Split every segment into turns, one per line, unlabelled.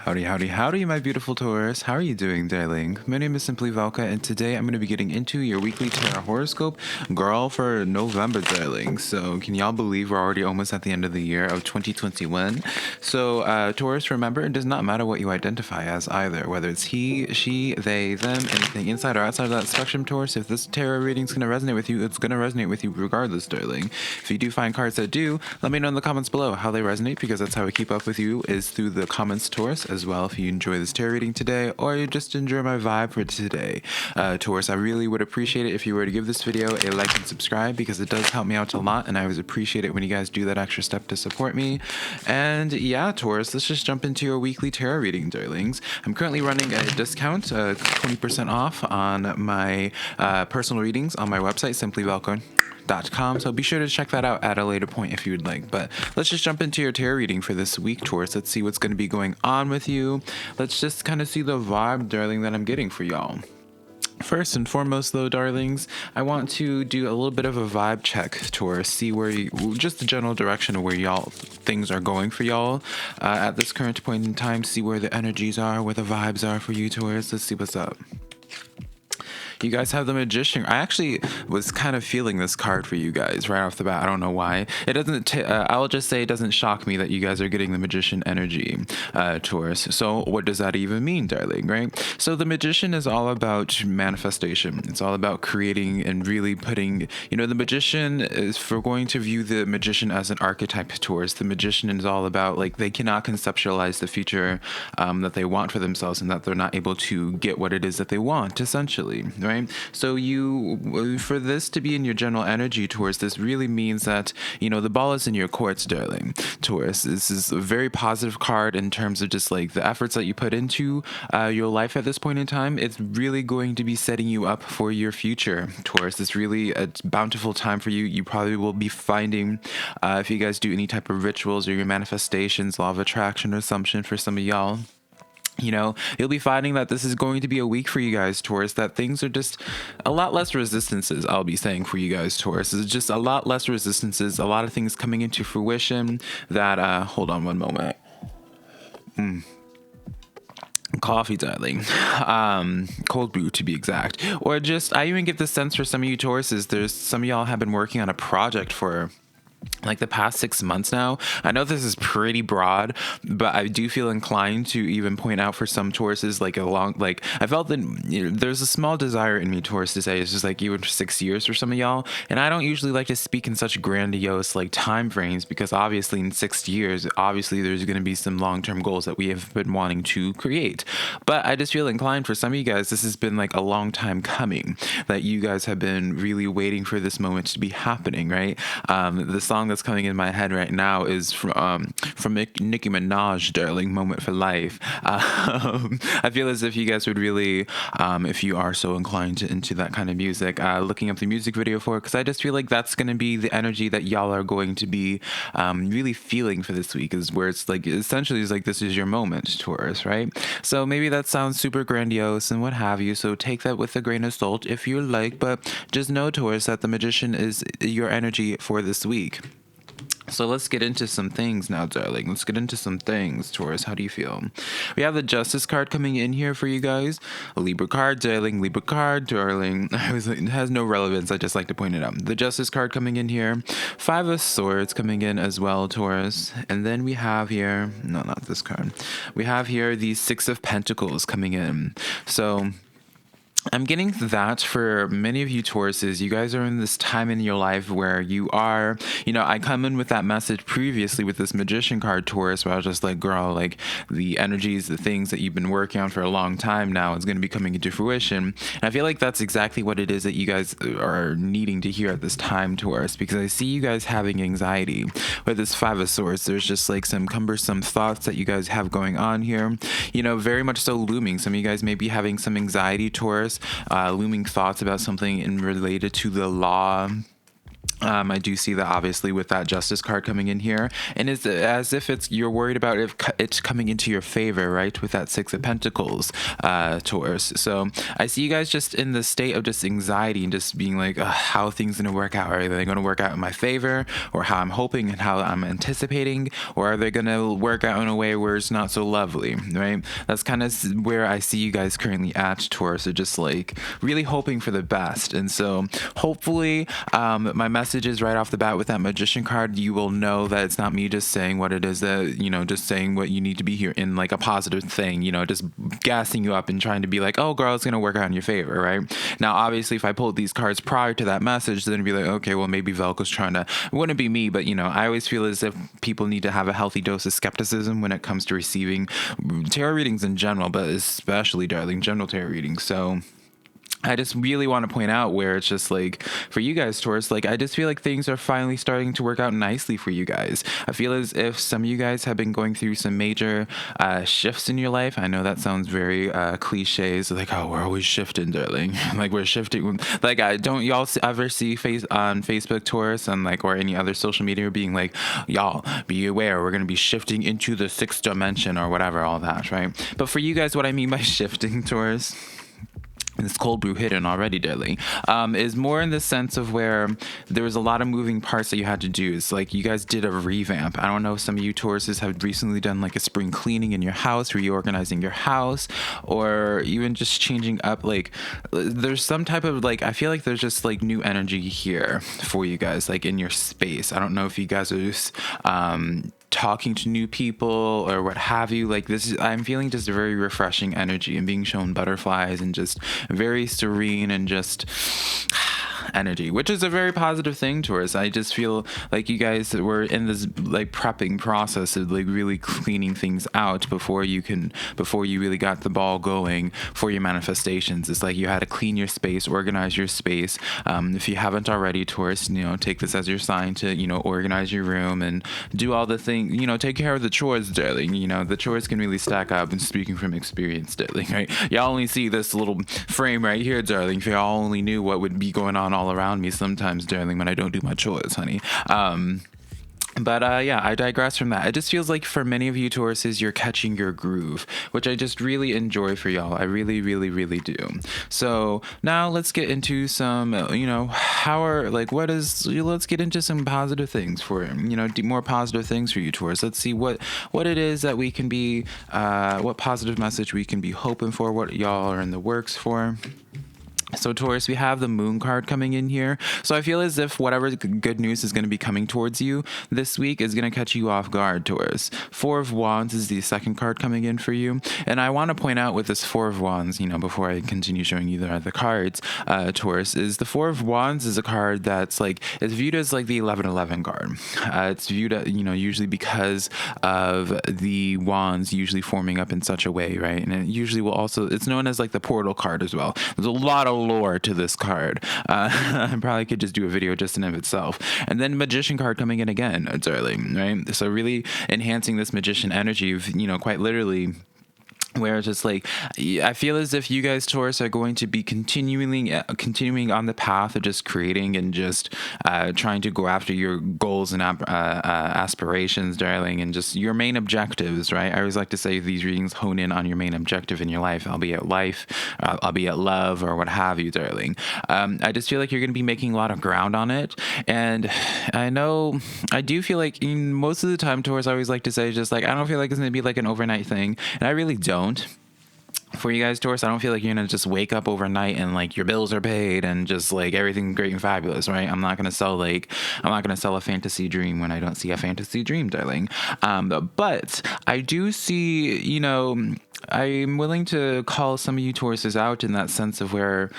Howdy, howdy, howdy, my beautiful Taurus. How are you doing, darling? My name is SimplyVelca, and today I'm going to be getting into your weekly tarot horoscope, girl, for November, darling. So, can y'all believe we're already almost at the end of the year of 2021? So, Taurus, remember, it does not matter what you identify as either, whether it's he, she, they, them, anything inside or outside of that spectrum, Taurus. If this tarot reading's going to resonate with you, it's going to resonate with you regardless, darling. If you do find cards that do, let me know in the comments below how they resonate, because that's how I keep up with you, is through the comments, Taurus, as well. If you enjoy this tarot reading today, or you just enjoy my vibe for today, Taurus, I really would appreciate it if you were to give this video a like and subscribe, because it does help me out a lot, and I always appreciate it when you guys do that extra step to support me. And yeah, Taurus, let's just jump into your weekly tarot reading, darlings. I'm currently running a discount, 20% off on my personal readings on my website, SimplyVelca.com. So be sure to check that out at a later point if you would like. But let's just jump into your tarot reading for this week, Taurus. Let's see what's going to be going on with you. Let's just kind of see the vibe, darling, that I'm getting for y'all. First and foremost, though, darlings, I want to do a little bit of a vibe check, Taurus, see where just the general direction of where y'all things are going for y'all at this current point in time. See where the energies are, where the vibes are for you, Taurus. Let's see what's up. You guys have the Magician. I actually was kind of feeling this card for you guys right off the bat. I don't know why. It doesn't. I'll just say it doesn't shock me that you guys are getting the Magician energy, Taurus. So what does that even mean, darling? Right? So the Magician is all about manifestation. It's all about creating and really putting. The Magician is, for going to view the Magician as an archetype, Taurus. The Magician is all about, like, they cannot conceptualize the future that they want for themselves, and that they're not able to get what it is that they want, essentially. Right? So for this to be in your general energy, Taurus, this really means that, the ball is in your courts, darling, Taurus. This is a very positive card in terms of just like the efforts that you put into your life at this point in time. It's really going to be setting you up for your future, Taurus. It's really a bountiful time for you. You probably will be finding, if you guys do any type of rituals or your manifestations, law of attraction or assumption for some of y'all, you'll be finding that this is going to be a week for you guys, Taurus, that things are just a lot less resistances, I'll be saying, for you guys, Taurus. It's just a lot less resistances, a lot of things coming into fruition that, hold on one moment. Coffee, darling. Cold brew, to be exact. Or just, I even get the sense for some of you Tauruses, there's some of y'all have been working on a project for like the past 6 months now. I know this is pretty broad, but I do feel inclined to even point out for some Tauruses, I felt that there's a small desire in me, Taurus, to say it's just like even 6 years for some of y'all. And I don't usually like to speak in such grandiose like time frames, because obviously in 6 years, obviously there's going to be some long-term goals that we have been wanting to create. But I just feel inclined for some of you guys, this has been like a long time coming, that you guys have been really waiting for this moment to be happening, right? The song that's coming in my head right now is from Nicki Minaj, darling, Moment for Life. I feel as if you guys would really, if you are so inclined into that kind of music, looking up the music video for it, because I just feel like that's going to be the energy that y'all are going to be really feeling for this week, is where it's like, essentially is like, this is your moment, Taurus, right? So maybe that sounds super grandiose and what have you, so take that with a grain of salt if you like, but just know, Taurus, that the Magician is your energy for this week. So let's get into some things now, darling. Let's get into some things, Taurus. How do you feel? We have the Justice card coming in here for you guys. A Libra card, darling. Libra card, darling. It has no relevance. I just like to point it out. The Justice card coming in here. 5 of Swords coming in as well, Taurus. And then we have here... No, not this card. We have here the 6 of Pentacles coming in. So... I'm getting that for many of you Tauruses, you guys are in this time in your life where you are, I come in with that message previously with this Magician card, Taurus, where I was just like, girl, like the energies, the things that you've been working on for a long time now is going to be coming into fruition. And I feel like that's exactly what it is that you guys are needing to hear at this time, Taurus, because I see you guys having anxiety. With this 5 of Swords, there's just like some cumbersome thoughts that you guys have going on here, very much so looming. Some of you guys may be having some anxiety, Taurus, looming thoughts about something in related to the law, I do see that obviously with that Justice card coming in here, and it's as if you're worried about if it's coming into your favor, right? With that Six of Pentacles, Taurus. So I see you guys just in the state of just anxiety and just being like, how are things going to work out? Are they going to work out in my favor, or how I'm hoping and how I'm anticipating, or are they going to work out in a way where it's not so lovely, right? That's kind of where I see you guys currently at, Taurus. So just like really hoping for the best, and so hopefully, my messages right off the bat with that Magician card, you will know that it's not me just saying what it is that, just saying what you need to be here in like a positive thing, just gassing you up and trying to be like, oh girl, it's going to work out in your favor, right? Now, obviously, if I pulled these cards prior to that message, then it'd be like, okay, well, maybe Velca's trying to, it wouldn't be me, but I always feel as if people need to have a healthy dose of skepticism when it comes to receiving tarot readings in general, but especially, darling, general tarot readings. So I just really want to point out where it's just like for you guys, Taurus, like I just feel like things are finally starting to work out nicely for you guys. I feel as if some of you guys have been going through some major shifts in your life. I know that sounds very cliches, like, oh, we're always shifting, darling. Like we're shifting. Like, don't y'all ever see on Facebook, Taurus, and like or any other social media being like, y'all be aware, we're gonna be shifting into the sixth dimension or whatever, all that, right? But for you guys, what I mean by shifting, Taurus, this cold brew hidden already, darling, is more in the sense of where there was a lot of moving parts that you had to do. It's like you guys did a revamp. I don't know if some of you Tauruses have recently done like a spring cleaning in your house, reorganizing your house, or even just changing up. Like there's some type of like, I feel like there's just like new energy here for you guys, like in your space. I don't know if you guys are just talking to new people or what have you. Like this is, I'm feeling just a very refreshing energy and being shown butterflies and just very serene and just energy, which is a very positive thing to us. I just feel like you guys were in this like prepping process of like really cleaning things out before you really got the ball going for your manifestations. It's like you had to clean your space, organize your space. If you haven't already, Taurus, take this as your sign to, organize your room and do all the things, take care of the chores, darling. The chores can really stack up, and speaking from experience, darling, right? Y'all only see this little frame right here, darling. If y'all only knew what would be going on all around me sometimes, darling, when I don't do my chores, honey. But yeah, I digress from that. It just feels like for many of you Tauruses, you're catching your groove, which I just really enjoy for y'all. I really, really, really do. So now let's get into some, let's get into some positive things for, more positive things for you Taurus. Let's see what it is that we can be, what positive message we can be hoping for, what y'all are in the works for. So Taurus, we have the Moon card coming in here. So I feel as if whatever good news is going to be coming towards you this week is going to catch you off guard, Taurus. Four of Wands is the second card coming in for you. And I want to point out with this Four of Wands, before I continue showing you the cards, Taurus, is the Four of Wands is a card that's like, it's viewed as like the 1111 card. It's viewed, usually because of the wands usually forming up in such a way, right? And it usually will also, it's known as like the portal card as well. There's a lot of lore to this card. I probably could just do a video just in of itself. And then Magician card coming in again, darling, right? So really enhancing this Magician energy of, quite literally, where it's just like, I feel as if you guys, Taurus, are going to be continuing on the path of just creating and just trying to go after your goals and aspirations, darling, and just your main objectives, right? I always like to say these readings hone in on your main objective in your life, albeit love, or what have you, darling. I just feel like you're going to be making a lot of ground on it. And I do feel like most of the time, Taurus, I always like to say just like, I don't feel like it's going to be like an overnight thing. And I really don't. For you guys, Taurus, I don't feel like you're gonna just wake up overnight and like your bills are paid and just like everything's great and fabulous, right? I'm not gonna sell a fantasy dream when I don't see a fantasy dream, darling. But I do see, I'm willing to call some of you Tauruses out in that sense of where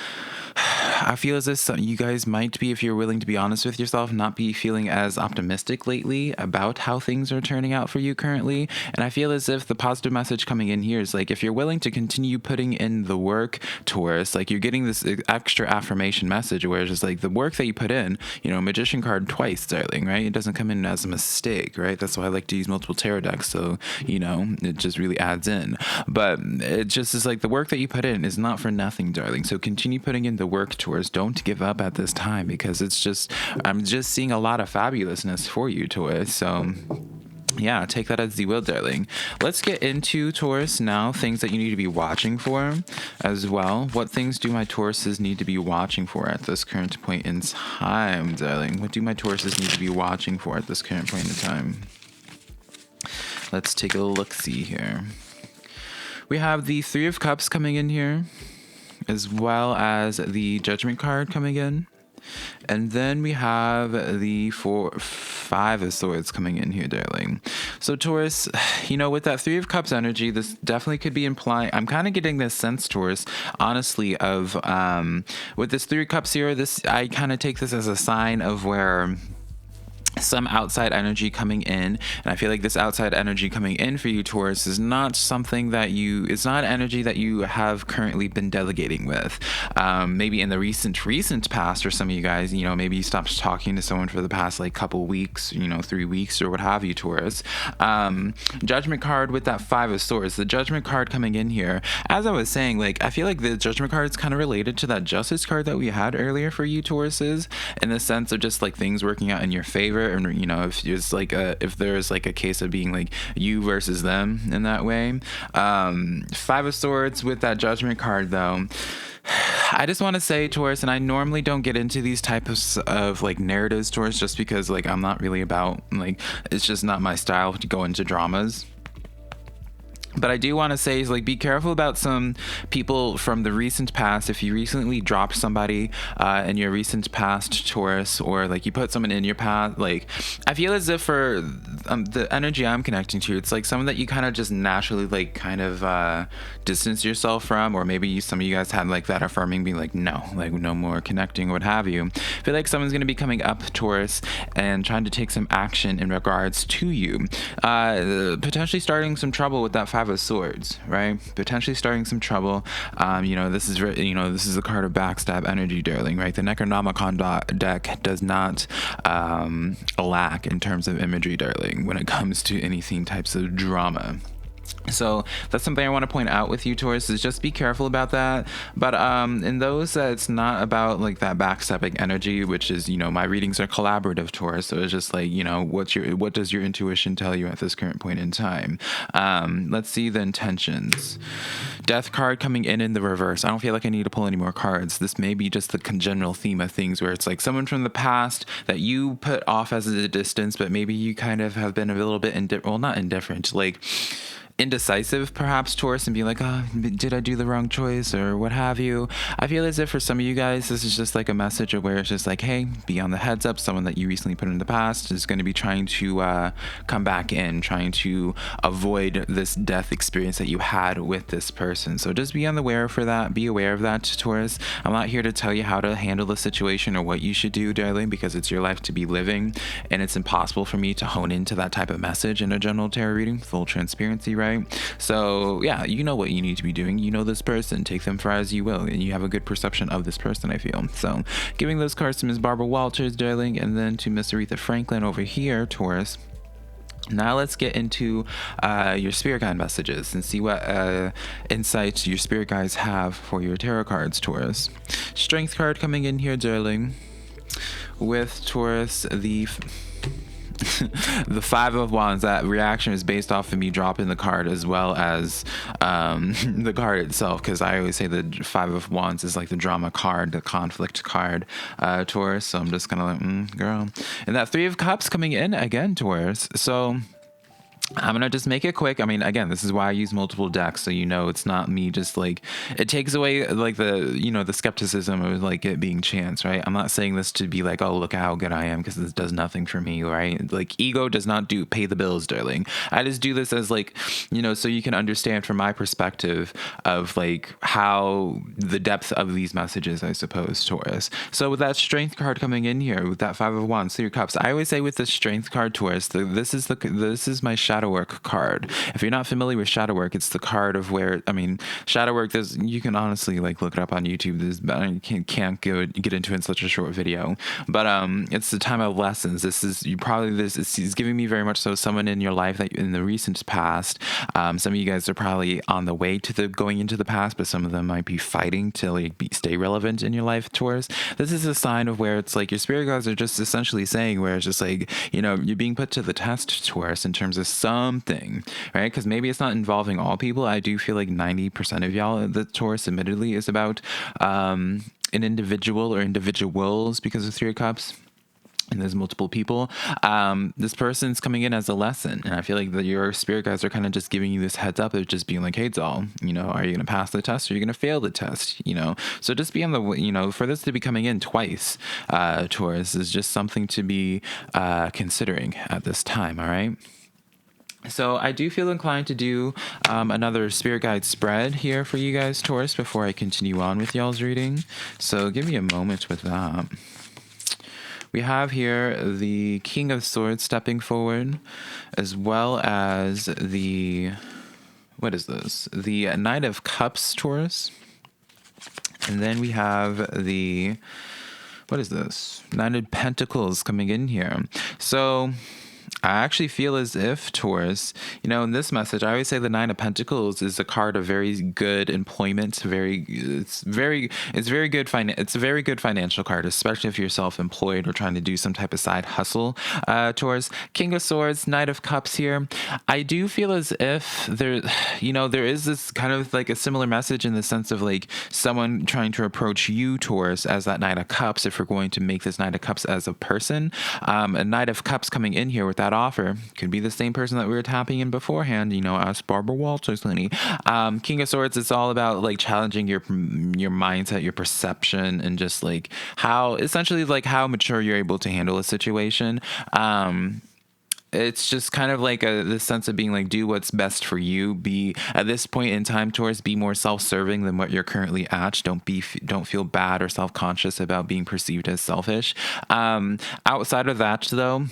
I feel as if you guys might be, if you're willing to be honest with yourself, not be feeling as optimistic lately about how things are turning out for you currently. And I feel as if the positive message coming in here is like, if you're willing to continue putting in the work, Taurus, like you're getting this extra affirmation message where it's just like the work that you put in, Magician card twice, darling, right? It doesn't come in as a mistake, right? That's why I like to use multiple tarot decks. So, it just really adds in. But it just is like the work that you put in is not for nothing, darling. So continue putting in the work, Taurus. Don't give up at this time, because I'm just seeing a lot of fabulousness for you, Taurus. So yeah, take that as you will, darling. Let's get into Taurus now. Things that you need to be watching for as well. What things do my Tauruses need to be watching for at this current point in time, darling? What do my Tauruses need to be watching for at this current point in time? Let's take a look-see here. We have the Three of Cups coming in here, as well as the Judgment card coming in. And then we have the Five of Swords coming in here, darling. So Taurus, with that Three of Cups energy, this definitely could be implying, I'm kind of getting this sense, Taurus, honestly, of with this Three of Cups here, I kind of take this as a sign of where some outside energy coming in, and I feel like this outside energy coming in for you, Taurus, is not something that it's not energy that you have currently been delegating with. Maybe in the recent past, or some of you guys, maybe you stopped talking to someone for the past like couple weeks, 3 weeks or what have you, Taurus. Judgment card with that Five of Swords, the Judgment card coming in here, as I was saying, like, I feel like the Judgment card is kind of related to that Justice card that we had earlier for you, Tauruses, in the sense of just like things working out in your favor. And if there's like a case of being like you versus them in that way. Five of Swords with that Judgment card, though, I just want to say, Taurus, and I normally don't get into these types of like narratives, Taurus, just because like I'm not really about, like, it's just not my style to go into dramas. But I do want to say, like, be careful about some people from the recent past. If you recently dropped somebody in your recent past, Taurus, or like you put someone in your past, like, I feel as if for the energy I'm connecting to, it's like someone that you kind of just naturally like kind of distance yourself from, or maybe some of you guys had like that affirming, being like, no more connecting, what have you. I feel like someone's going to be coming up, Taurus, and trying to take some action in regards to you, potentially starting some trouble with that Five of Swords, right? Potentially starting some trouble. This is a card of backstab energy, darling, right? The Necronomicon deck does not lack in terms of imagery, darling, when it comes to anything types of drama. So that's something I want to point out with you, Taurus, is just be careful about that. But in those that it's not about like that backstepping energy, which is, my readings are collaborative, Taurus. So it's just like, what does your intuition tell you at this current point in time? Let's see the intentions. Death card coming in the reverse. I don't feel like I need to pull any more cards. This may be just the general theme of things where it's like someone from the past that you put off as a distance, but maybe you kind of have been a little bit not indifferent, like indecisive perhaps, Taurus, and be like, did I do the wrong choice or what have you. I feel as if for some of you guys this is just like a message of where it's just like, hey, be on the heads up. Someone that you recently put in the past is going to be trying to come back in, trying to avoid this death experience that you had with this person. So just be aware of that, Taurus. I'm not here to tell you how to handle the situation or what you should do, darling, because it's your life to be living, and it's impossible for me to hone into that type of message in a general tarot reading. Full transparency, right? So yeah, you know what you need to be doing. You know this person. Take them for as you will, and you have a good perception of this person, I feel. So giving those cards to Ms. Barbara Walters, darling, and then to Miss Aretha Franklin over here, Taurus. Now let's get into your spirit guide messages and see what insights your spirit guides have for your tarot cards, Taurus. Strength card coming in here, darling, with Taurus the Five of Wands. That reaction is based off of me dropping the card as well as the card itself, because I always say the Five of Wands is like the drama card, the conflict card, Taurus. So I'm just kind of like, girl. And that Three of Cups coming in again, Taurus. So I'm going to just make it quick. I mean, again, this is why I use multiple decks. So, it's not me just like, it takes away like the skepticism of like it being chance, right? I'm not saying this to be like, oh, look how good I am, because this does nothing for me, right? Like ego does not pay the bills, darling. I just do this as like, so you can understand from my perspective of like how the depth of these messages, I suppose, Taurus. So with that strength card coming in here, with that Five of Wands, Three of Cups, I always say with the strength card, Taurus, this is my shadow shadow work card. If you're not familiar with shadow work, it's the card of where, I mean, shadow work, you can honestly like look it up on YouTube. You can't get into it in such a short video, but it's the time of lessons. Is giving me very much so someone in your life that in the recent past. Some of you guys are probably on the way to going into the past, but some of them might be fighting to like stay relevant in your life, Taurus. This is a sign of where it's like your spirit guides are just essentially saying where it's just like, you're being put to the test, Taurus, in terms of something, right? Because maybe it's not involving all people. I do feel like 90% of y'all, the Taurus admittedly is about an individual or individuals because of Three of Cups. And there's multiple people. This person's coming in as a lesson, and I feel like your spirit guides are kind of just giving you this heads up of just being like, "Hey, doll, are you gonna pass the test or are you gonna fail the test?" So just be on the, for this to be coming in twice, Taurus, is just something to be considering at this time. All right. So I do feel inclined to do another spirit guide spread here for you guys, Taurus, before I continue on with y'all's reading. So give me a moment with that. We have here the King of Swords stepping forward, as well as what is this? The Knight of Cups, Taurus. And then we have what is this? Knight of Pentacles coming in here. So I actually feel as if, Taurus, in this message, I always say the Nine of Pentacles is a card of very good employment. It's a very good financial card, especially if you're self-employed or trying to do some type of side hustle. Taurus, King of Swords, Knight of Cups here. I do feel as if there is this kind of like a similar message in the sense of like someone trying to approach you, Taurus, as that Knight of Cups. If we're going to make this Knight of Cups as a person, a Knight of Cups coming in here with that offer could be the same person that we were tapping in beforehand, as Barbara Walters, honey. King of Swords, it's all about like challenging your mindset, your perception, and just like how mature you're able to handle a situation. It's just kind of like this sense of being like, do what's best for you. Be at this point in time, Taurus, be more self-serving than what you're currently at. Don't feel bad or self-conscious about being perceived as selfish. Outside of that, though,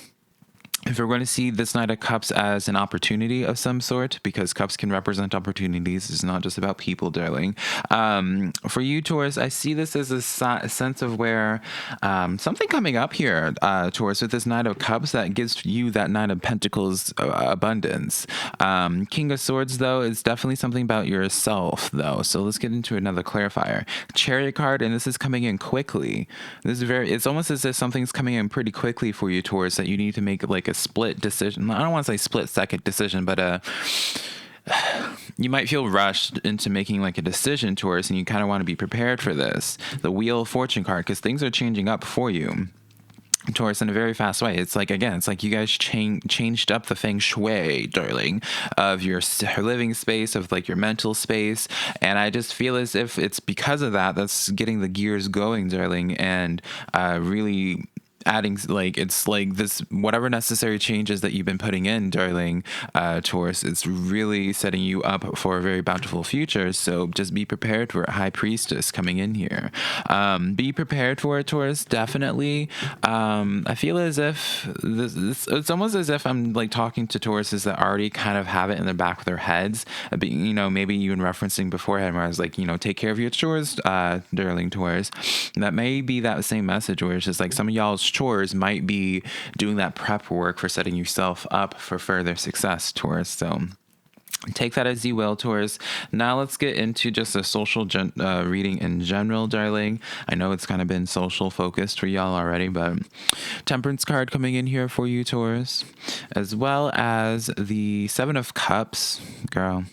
if we're going to see this Knight of Cups as an opportunity of some sort, because cups can represent opportunities, it's not just about people, darling. For you, Taurus, I see this as a sense of where something coming up here, Taurus, with this Knight of Cups that gives you that Knight of Pentacles abundance. King of Swords, though, is definitely something about yourself, though. So let's get into another clarifier. Chariot card, and this is coming in quickly. It's almost as if something's coming in pretty quickly for you, Taurus, that you need to make like a split decision. I don't want to say split second decision, but you might feel rushed into making like a decision, Taurus, and you kind of want to be prepared for this. The Wheel of Fortune card, because things are changing up for you, Taurus, in a very fast way. It's like you guys changed up the feng shui, darling, of your living space, of like your mental space. And I just feel as if it's because of that's getting the gears going, darling, and really adding it's like this, whatever necessary changes that you've been putting in, darling, Taurus, it's really setting you up for a very bountiful future. So just be prepared for High Priestess coming in here. Be prepared for it, Taurus, definitely. I feel as if it's almost as if I'm like talking to Tauruses that already kind of have it in the back of their heads, maybe even referencing beforehand where I was like, take care of your chores, darling, Taurus. That may be that same message where it's just like some of y'all's chores might be doing that prep work for setting yourself up for further success, Taurus. So take that as you will, Taurus. Now let's get into just a social reading in general, darling. I know it's kind of been social focused for y'all already, but Temperance card coming in here for you, Taurus, as well as the Seven of Cups. Girl.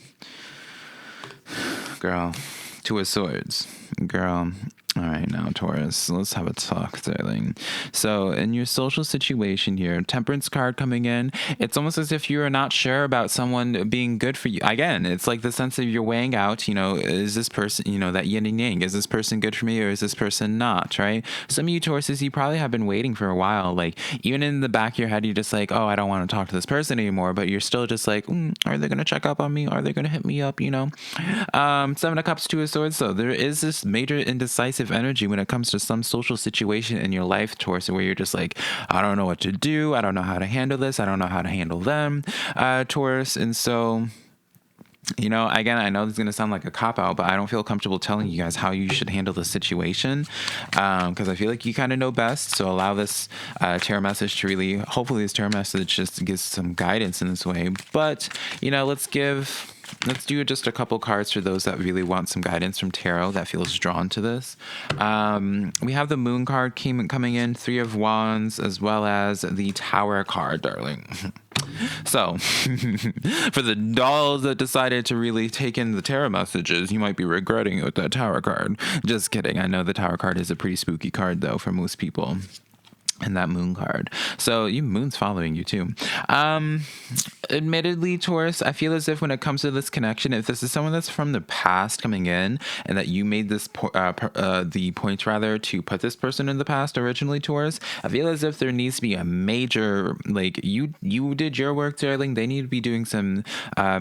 Two of Swords. Girl. All right, now, Taurus, let's have a talk, darling. So in your social situation here, Temperance card coming in, it's almost as if you're not sure about someone being good for you. Again, it's like the sense of you're weighing out, is this person, that yin and yang, is this person good for me or is this person not, right? Some of you Tauruses, you probably have been waiting for a while. Like, even in the back of your head, you're just like, oh, I don't want to talk to this person anymore, but you're still just like, are they going to check up on me? Are they going to hit me up, Seven of Cups, Two of Swords. So there is this major indecisive indecisive energy when it comes to some social situation in your life, Taurus, where you're just like, I don't know what to do. I don't know how to handle this. I don't know how to handle them, Taurus. And so, again, I know this is going to sound like a cop-out, but I don't feel comfortable telling you guys how you should handle the situation because I feel like you kind of know best. So allow this tarot message to really, hopefully this tarot message just gives some guidance in this way. But, let's do just a couple cards for those that really want some guidance from tarot that feels drawn to this. We have the Moon card coming in, Three of Wands, as well as the Tower card, darling. So, for the dolls that decided to really take in the tarot messages, you might be regretting it with that Tower card. Just kidding. I know the Tower card is a pretty spooky card, though, for most people. And that Moon card. So Moon's following you too. Admittedly, Taurus, I feel as if when it comes to this connection, if this is someone that's from the past coming in and that you made this the point rather to put this person in the past originally, Taurus, I feel as if there needs to be a major, like you did your work, darling. They need to be doing some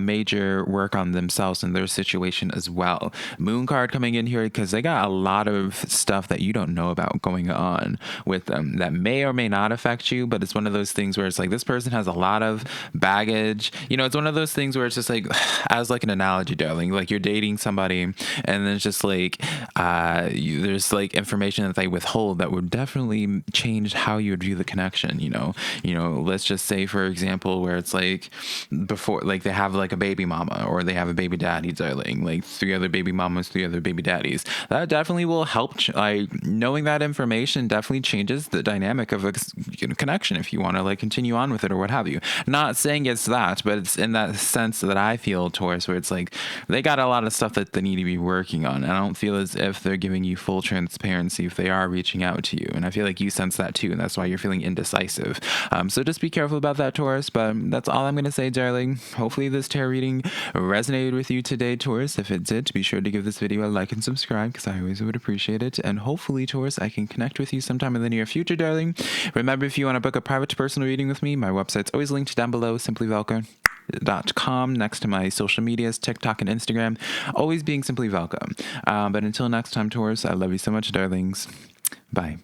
major work on themselves and their situation as well. Moon card coming in here because they got a lot of stuff that you don't know about going on with them that may or may not affect you, but it's one of those things where it's like this person has a lot of baggage. It's one of those things where it's just like, as like an analogy, darling, like you're dating somebody and then it's just like there's like information that they withhold that would definitely change how you would view the connection. Let's just say, for example, where it's like before, like they have like a baby mama or they have a baby daddy, darling, like 3 other baby mamas, 3 other baby daddies. That definitely will help. Knowing that information definitely changes the dynamic of a connection if you want to like continue on with it or what have you. Not saying it's that, but it's in that sense that I feel, Taurus, where it's like they got a lot of stuff that they need to be working on. And I don't feel as if they're giving you full transparency if they are reaching out to you. And I feel like you sense that too, and that's why you're feeling indecisive. So just be careful about that, Taurus. But that's all I'm going to say, darling. Hopefully this tarot reading resonated with you today, Taurus. If it did, be sure to give this video a like and subscribe because I always would appreciate it. And hopefully, Taurus, I can connect with you sometime in the near future, darling. Remember, if you want to book a private personal reading with me, my website's always linked down below, SimplyVelca.com, next to my social medias, TikTok and Instagram, always being SimplyVelca. But until next time, Taurus, I love you so much, darlings. Bye.